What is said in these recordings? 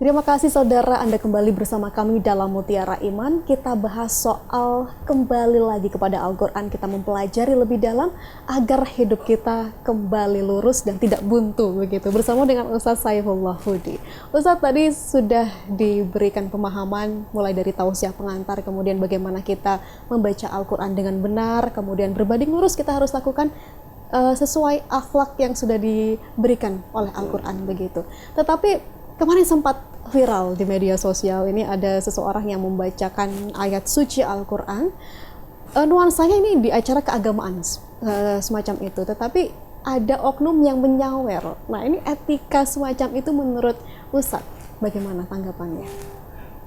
Terima kasih saudara, Anda kembali bersama kami dalam Mutiara Iman. Kita bahas soal kembali lagi kepada Al-Quran. Kita mempelajari lebih dalam agar hidup kita kembali lurus dan tidak buntu begitu. Bersama dengan Ustaz Saifullah Hudi. Ustaz tadi sudah diberikan pemahaman mulai dari tausiah pengantar, kemudian bagaimana kita membaca Al-Quran dengan benar, kemudian berbanding lurus kita harus lakukan sesuai akhlak yang sudah diberikan oleh Al-Quran begitu. Tetapi kemarin sempat viral di media sosial ini ada seseorang yang membacakan ayat suci Al-Quran. Nuansanya ini di acara keagamaan semacam itu, tetapi ada oknum yang menyawer. Nah, ini etika semacam itu menurut Ustadz, bagaimana tanggapannya?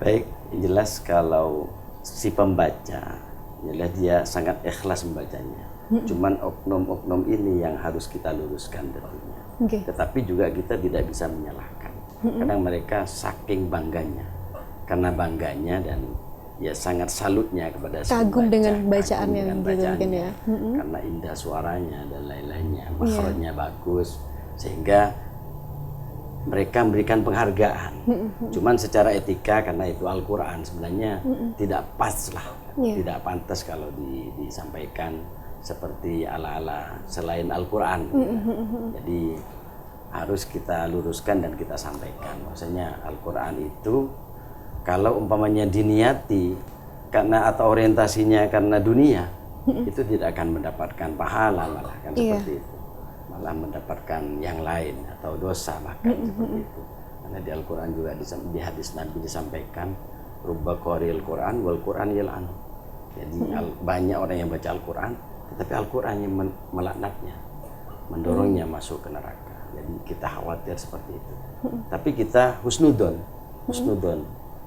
Baik, jelas kalau si pembaca, jelas dia sangat ikhlas membacanya. Cuman oknum-oknum ini yang harus kita luruskan tentunya. Okay. Tetapi juga kita tidak bisa menyalahkan. Karena mereka saking bangganya, karena bangganya dan ya sangat salutnya kepada si kagum pembaca, dengan bacaannya, dengan gitu bacaannya, mungkin ya. karena indah suaranya dan lain-lainnya, makhrajnya bagus, sehingga mereka memberikan penghargaan. Cuman secara etika, karena itu Al-Quran sebenarnya tidak pas lah, tidak pantas kalau disampaikan seperti ala-ala selain Al-Quran. Jadi harus kita luruskan dan kita sampaikan. Maksudnya Al-Quran itu kalau umpamanya diniati karena atau orientasinya karena dunia, itu tidak akan mendapatkan pahala, malah kan seperti itu. Malah mendapatkan yang lain atau dosa bahkan seperti itu. Karena di Al-Quran juga di hadis Nabi disampaikan rubba qari'il Quran wal Quran yal'an. Jadi banyak orang yang baca Al-Quran, tetapi Al-Quran yang melaknatnya, mendorongnya masuk ke neraka. Jadi kita khawatir seperti itu. Tapi kita husnudon.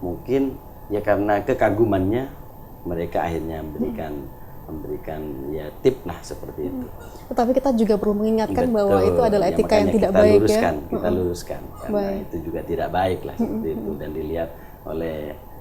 Mungkin ya karena kekagumannya mereka akhirnya memberikan ya tip lah seperti itu. Tetapi kita juga perlu mengingatkan bahwa itu adalah Ya, etika yang tidak kita baik luruskan, ya. Kita luruskan karena itu juga tidak baik lah seperti itu, dan dilihat oleh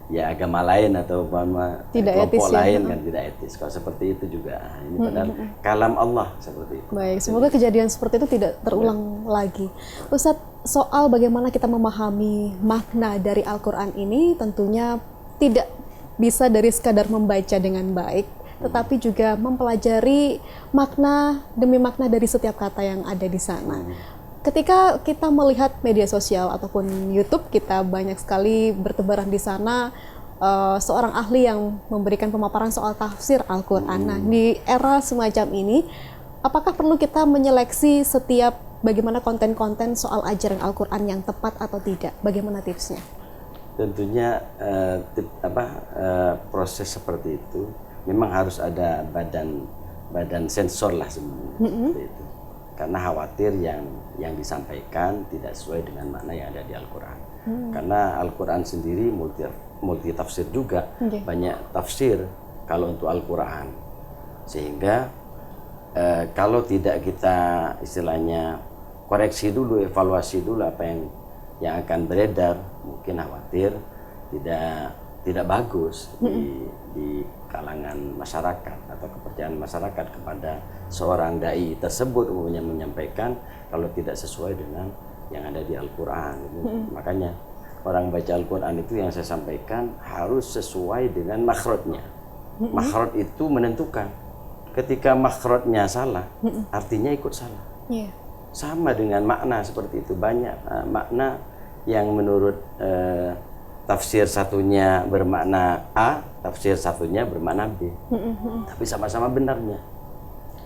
ya agama lain atau kelompok lain kan tidak etis. Kalau seperti itu juga ini padahal kalam Allah seperti itu. Baik, semoga kejadian seperti itu tidak terulang lagi. Ustadz, soal bagaimana kita memahami makna dari Al-Quran ini tentunya tidak bisa dari sekadar membaca dengan baik, tetapi juga mempelajari makna demi makna dari setiap kata yang ada di sana. Ketika kita melihat media sosial ataupun YouTube, kita banyak sekali bertebaran di sana seorang ahli yang memberikan pemaparan soal tafsir Al-Quran. Nah, di era semacam ini, apakah perlu kita menyeleksi setiap bagaimana konten-konten soal ajaran Al-Quran yang tepat atau tidak? Bagaimana tipsnya? Tentunya proses seperti itu memang harus ada badan sensor lah sebenarnya seperti itu. Karena khawatir yang disampaikan tidak sesuai dengan makna yang ada di Al-Quran. Karena Al-Quran sendiri multi tafsir juga, banyak tafsir kalau untuk Al-Quran. Sehingga kalau tidak kita istilahnya koreksi dulu, evaluasi dulu apa yang akan beredar, mungkin khawatir tidak bagus di kalangan masyarakat atau kepercayaan masyarakat kepada seorang dai tersebut umumnya menyampaikan kalau tidak sesuai dengan yang ada di Al-Quran. Makanya orang baca Al-Quran itu yang saya sampaikan harus sesuai dengan makhrajnya. Makhraj itu menentukan. Ketika makhrajnya salah, artinya ikut salah. Sama dengan makna seperti itu. Banyak makna yang menurut tafsir satunya bermakna A, tafsir satunya bermakna B. Tapi sama-sama benarnya.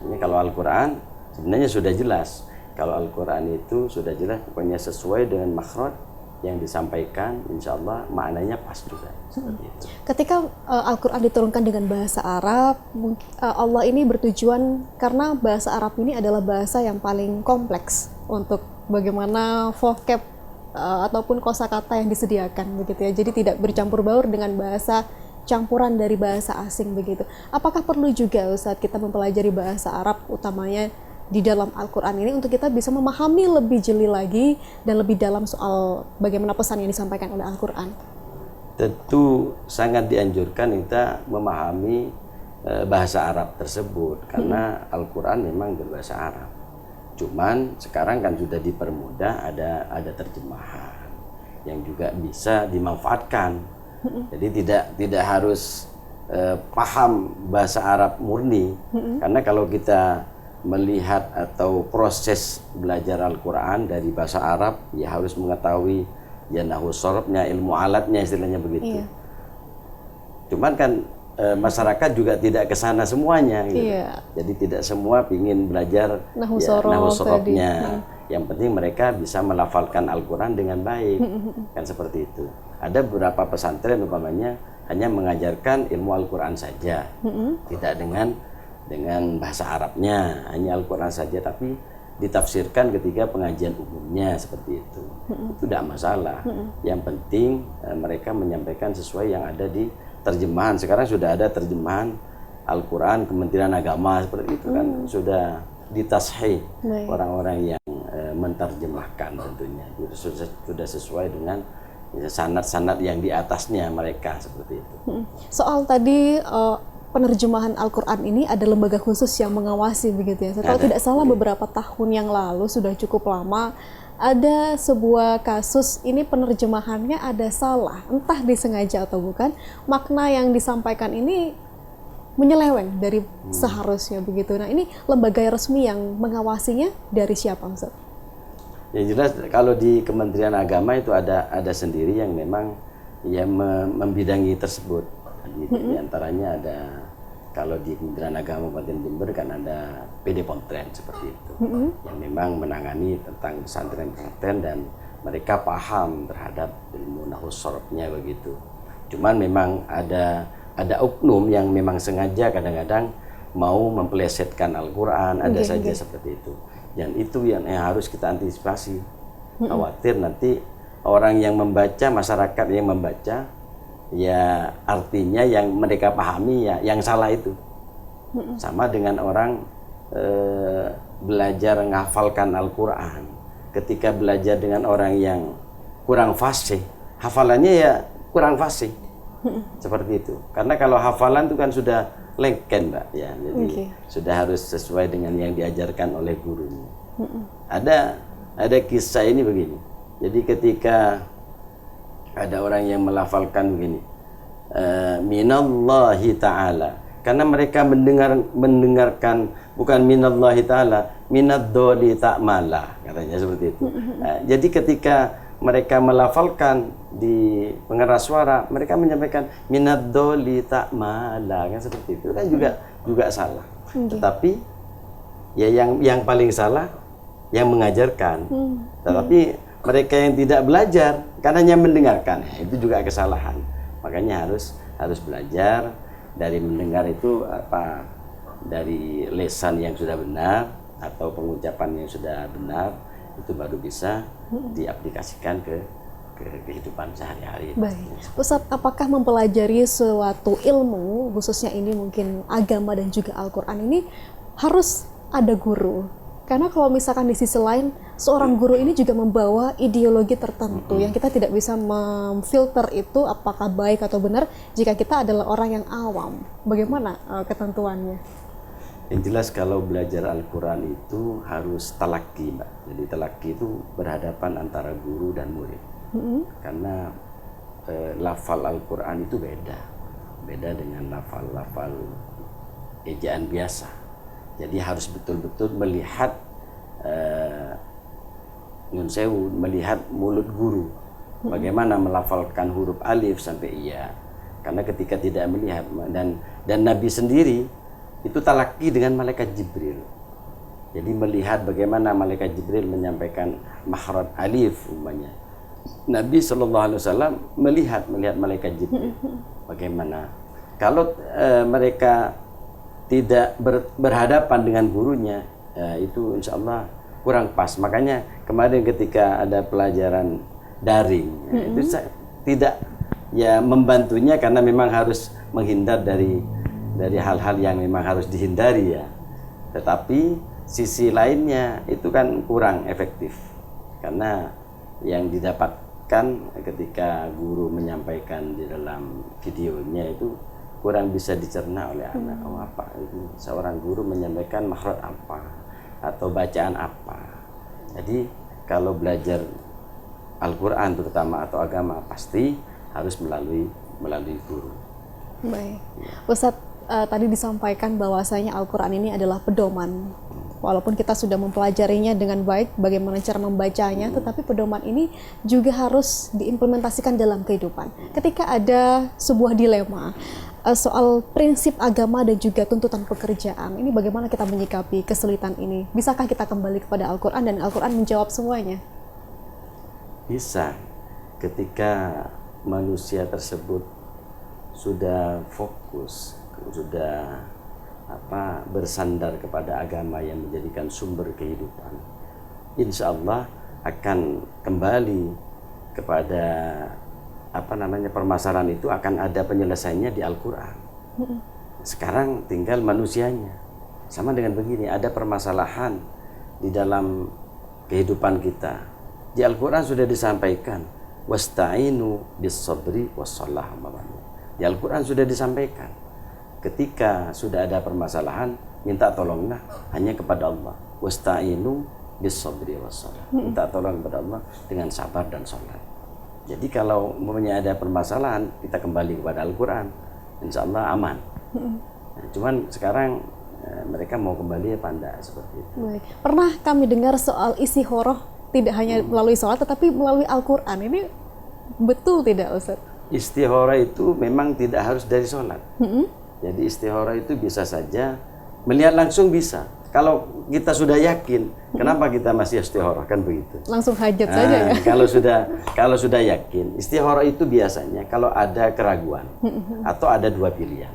Ini kalau Al-Quran sebenarnya sudah jelas. Kalau Al-Quran itu sudah jelas, pokoknya sesuai dengan makhraj yang disampaikan, insya Allah maknanya pas juga. Seperti itu. Ketika Al-Quran diturunkan dengan bahasa Arab, Allah ini bertujuan karena bahasa Arab ini adalah bahasa yang paling kompleks untuk bagaimana vocab ataupun kosakata yang disediakan begitu ya. Jadi tidak bercampur baur dengan bahasa campuran dari bahasa asing begitu. Apakah perlu juga Ustadz kita mempelajari bahasa Arab utamanya di dalam Al-Quran ini untuk kita bisa memahami lebih jeli lagi dan lebih dalam soal bagaimana pesan yang disampaikan oleh Al-Quran? Tentu sangat dianjurkan kita memahami bahasa Arab tersebut karena Al-Quran memang berbahasa Arab. Cuman sekarang kan sudah dipermudah, ada terjemahan. yang juga bisa dimanfaatkan. Jadi tidak harus paham bahasa Arab murni, karena kalau kita melihat atau proses belajar Al-Quran dari bahasa Arab, ya harus mengetahui ya nahwu sorobnya, ilmu alatnya, istilahnya begitu. Cuman kan masyarakat juga tidak ke sana semuanya gitu. Jadi tidak semua ingin belajar nahwu sorobnya. Yang penting mereka bisa melafalkan Al-Quran dengan baik. Kan seperti itu. Ada beberapa pesantren umpamanya hanya mengajarkan ilmu Al-Quran saja, tidak dengan bahasa Arabnya, hanya Al-Quran saja, tapi ditafsirkan ketika pengajian umumnya seperti itu. Itu tidak masalah. Yang penting mereka menyampaikan sesuai yang ada di terjemahan. Sekarang sudah ada terjemahan Al-Quran Kementerian Agama seperti itu kan, sudah ditashih orang-orang yang menterjemahkan tentunya. Sudah sesuai dengan sanad-sanad yang di atasnya mereka seperti itu. Soal tadi penerjemahan Al-Quran ini ada lembaga khusus yang mengawasi begitu ya. Kalau tidak salah beberapa tahun yang lalu, sudah cukup lama, ada sebuah kasus ini penerjemahannya ada salah, entah disengaja atau bukan, makna yang disampaikan ini menyeleweng dari seharusnya begitu. Nah, ini lembaga resmi yang mengawasinya dari siapa, Ustaz? Yang jelas kalau di Kementerian Agama itu ada sendiri yang memang ya membidangi tersebut. Di antaranya ada, kalau di Kementerian Agama Kabupaten Jember kan ada PD Pontren seperti itu, yang memang menangani tentang pesantren-pesantren dan mereka paham terhadap ilmu nahwu sorobnya begitu. Cuman memang ada oknum yang memang sengaja kadang-kadang mau mempelesetkan Al-Quran, ada saja seperti itu. Dan itu yang harus kita antisipasi. Khawatir nanti orang yang membaca, masyarakat yang membaca, ya artinya yang mereka pahami ya yang salah itu. Sama dengan orang belajar menghafalkan Al-Quran. Ketika belajar dengan orang yang kurang fasih, hafalannya ya kurang fasih. Seperti itu. Karena kalau hafalan itu kan sudah lengken, Mbak, ya. Jadi sudah harus sesuai dengan yang diajarkan oleh gurunya. Ada kisah ini begini. Jadi ketika ada orang yang melafalkan begini, minallahi ta'ala, karena mereka mendengarkan bukan minallahi ta'ala, minad-doli ta'mala, katanya seperti itu. Jadi ketika mereka melafalkan di pengeras suara, mereka menyampaikan minad-doli ta'mala, kan seperti itu. Kan juga salah. Tetapi ya yang paling salah yang mengajarkan. Tetapi mereka yang tidak belajar kan hanya mendengarkan, itu juga kesalahan. Makanya harus belajar dari mendengar itu apa, dari lesan yang sudah benar atau pengucapan yang sudah benar, itu baru bisa diaplikasikan ke kehidupan sehari-hari. Baik, Ustadz, apakah mempelajari suatu ilmu, khususnya ini mungkin agama dan juga Al-Quran ini, harus ada guru? Karena kalau misalkan di sisi lain, seorang guru ini juga membawa ideologi tertentu yang kita tidak bisa memfilter itu apakah baik atau benar jika kita adalah orang yang awam. Bagaimana ketentuannya? Yang jelas kalau belajar Al-Quran itu harus talaki, Mbak. Jadi talaki itu berhadapan antara guru dan murid. Karena lafal Al-Quran itu beda dengan lafal ejaan biasa. Jadi harus betul-betul melihat melihat mulut guru, bagaimana melafalkan huruf alif sampai iya. Karena ketika tidak melihat, dan Nabi sendiri itu talaki dengan malaikat Jibril. Jadi melihat bagaimana malaikat Jibril menyampaikan makhraj alif umpamanya. Nabi SAW melihat malaikat Jibril. Bagaimana? Kalau mereka tidak berhadapan dengan gurunya, itu insya Allah kurang pas. Makanya kemarin ketika ada pelajaran daring, itu tidak ya membantunya karena memang harus menghindar dari hal-hal yang memang harus dihindari ya. Tetapi sisi lainnya itu kan kurang efektif karena yang didapatkan ketika guru menyampaikan di dalam videonya itu kurang bisa dicerna oleh anak. Oh, apa itu seorang guru menyampaikan makhraj apa atau bacaan apa. Jadi kalau belajar Al-Quran terutama atau agama pasti harus melalui guru. Baik, Ustadz, tadi disampaikan bahwasanya Al-Quran ini adalah pedoman. Walaupun kita sudah mempelajarinya dengan baik, bagaimana cara membacanya, tetapi pedoman ini juga harus diimplementasikan dalam kehidupan. Ketika ada sebuah dilema soal prinsip agama dan juga tuntutan pekerjaan, ini bagaimana kita menyikapi kesulitan ini? Bisakah kita kembali kepada Al-Quran dan Al-Quran menjawab semuanya? Bisa, ketika manusia tersebut sudah fokus, sudah bersandar kepada agama yang menjadikan sumber kehidupan, insya Allah akan kembali kepada permasalahan itu, akan ada penyelesaiannya di Al-Quran. Sekarang tinggal manusianya. Sama dengan begini, ada permasalahan di dalam kehidupan kita, di Al-Quran sudah disampaikan, wasta'inu bis-sabri was-shalah. Di Al-Quran sudah disampaikan, ketika sudah ada permasalahan, minta tolonglah hanya kepada Allah. Wasta'inu bis-sabri was-shalah. Minta tolong kepada Allah dengan sabar dan sholat. Jadi kalau umpamanya ada permasalahan, kita kembali kepada Al-Quran, insya Allah aman. Nah, cuman sekarang mereka mau kembali apa enggak, seperti itu. Baik. Pernah kami dengar soal istikharah tidak hanya melalui sholat, tetapi melalui Al-Quran. Ini betul tidak, Ustaz? Istikharah itu memang tidak harus dari sholat. Jadi istikharah itu bisa saja melihat langsung bisa. Kalau kita sudah yakin, kenapa kita masih istikharah, kan begitu? Langsung hajat saja ya. Kalau sudah yakin, istikharah itu biasanya kalau ada keraguan atau ada dua pilihan.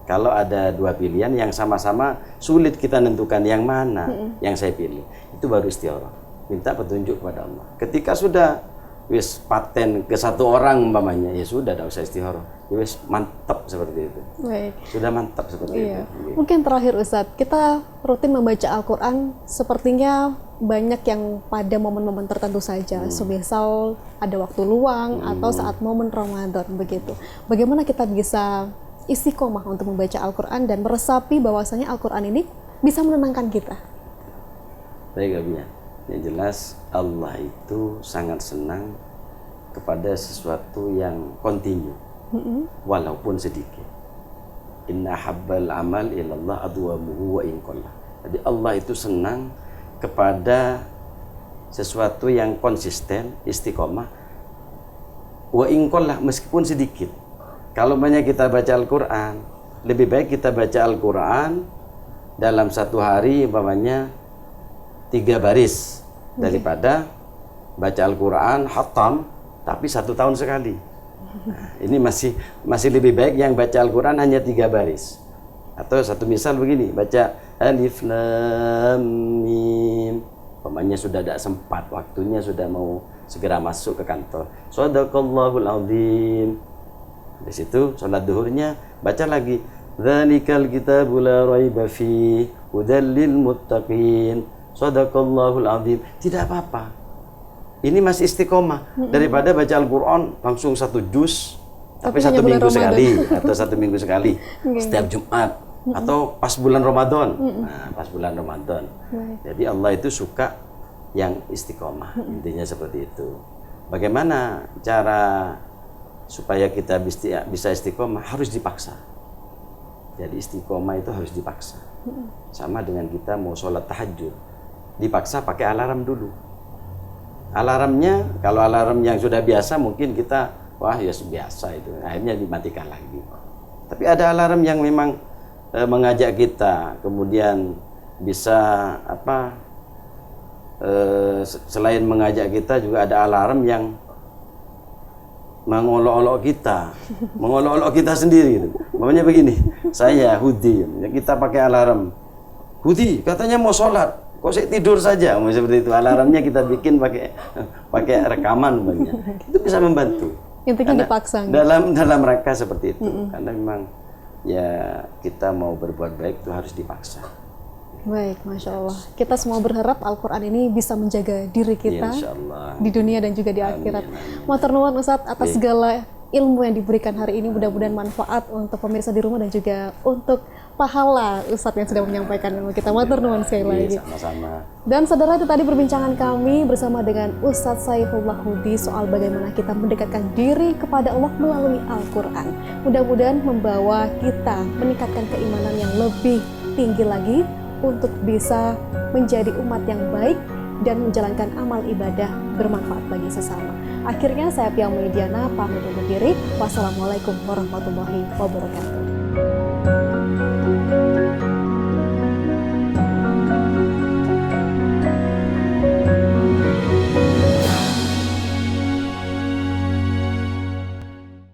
Kalau ada dua pilihan yang sama-sama sulit kita nentukan yang mana yang saya pilih, itu baru istikharah. Minta petunjuk kepada Allah. Ketika sudah wis paten ke satu orang umpamanya, ya sudah, tidak usah istikharah. Wis mantap seperti itu. Baik. Sudah mantap seperti itu. Mungkin terakhir Ustadz, kita rutin membaca Al-Quran, sepertinya banyak yang pada momen-momen tertentu saja, semisal ada waktu luang atau saat momen Ramadan begitu. Bagaimana kita bisa istiqomah untuk membaca Al-Quran dan meresapi bahwasanya Al-Quran ini bisa menenangkan kita? Baik, Abia. Yang jelas Allah itu sangat senang kepada sesuatu yang kontinu, walaupun sedikit. Inna habbal amal ilallah adwamuhu wa inqallah. Jadi Allah itu senang kepada sesuatu yang konsisten, istiqomah, wa inqallah, meskipun sedikit. Kalau banyak kita baca Al-Quran, lebih baik kita baca Al-Quran dalam satu hari umpamanya 3 baris daripada baca Al-Quran hatam tapi 1 tahun sekali. Nah, ini masih lebih baik yang baca Al-Quran hanya 3 baris. Atau satu misal begini, baca Alif Lam Mim, umpamanya sudah tidak sempat, waktunya sudah mau segera masuk ke kantor. Shadaqallahul Azim. Di situ sholat duhurnya baca lagi Dzalikal kitabul la raiba fihi hudal lil muttaqin. Shadaqallahul Azim. Tidak apa-apa. Ini masih istiqomah daripada baca Al-Quran langsung 1 juz tapi 1 minggu sekali atau 1 minggu sekali setiap Jumat atau pas bulan Ramadan. Nah, pas bulan Ramadan. Jadi Allah itu suka yang istiqomah. Intinya seperti itu. Bagaimana cara supaya kita bisa istiqomah? Harus dipaksa. Jadi istiqomah itu harus dipaksa. Sama dengan kita mau sholat tahajud, dipaksa pakai alarm dulu. Alarmnya, kalau alarm yang sudah biasa mungkin kita, wah ya biasa itu, akhirnya dimatikan lagi. Tapi ada alarm yang memang mengajak kita, kemudian bisa selain mengajak kita juga ada alarm yang mengolok-olok kita sendiri. Makanya begini, saya Hudi, kita pakai alarm. Hudi katanya mau sholat, kok saya tidur saja, seperti itu. Alarmnya kita bikin pakai rekaman, itu bisa membantu. Intinya dipaksa. Dalam rangka seperti itu, karena memang ya kita mau berbuat baik itu harus dipaksa. Baik, Masya Allah. Kita semua berharap Al-Quran ini bisa menjaga diri kita di dunia dan juga di akhirat. Matur nuwun Ustadz atas segala ilmu yang diberikan hari ini mudah-mudahan manfaat untuk pemirsa di rumah dan juga untuk pahala Ustadz yang sudah menyampaikan ilmu kita. Matur nuwun sekali lagi. Sama-sama. Dan saudara, itu tadi perbincangan kami bersama dengan Ustadz Saifullah Hudi soal bagaimana kita mendekatkan diri kepada Allah melalui Al-Quran. Mudah-mudahan membawa kita meningkatkan keimanan yang lebih tinggi lagi untuk bisa menjadi umat yang baik dan menjalankan amal ibadah bermanfaat bagi sesama. Akhirnya saya Pia Mediana pamit undur diri. Wassalamualaikum warahmatullahi wabarakatuh.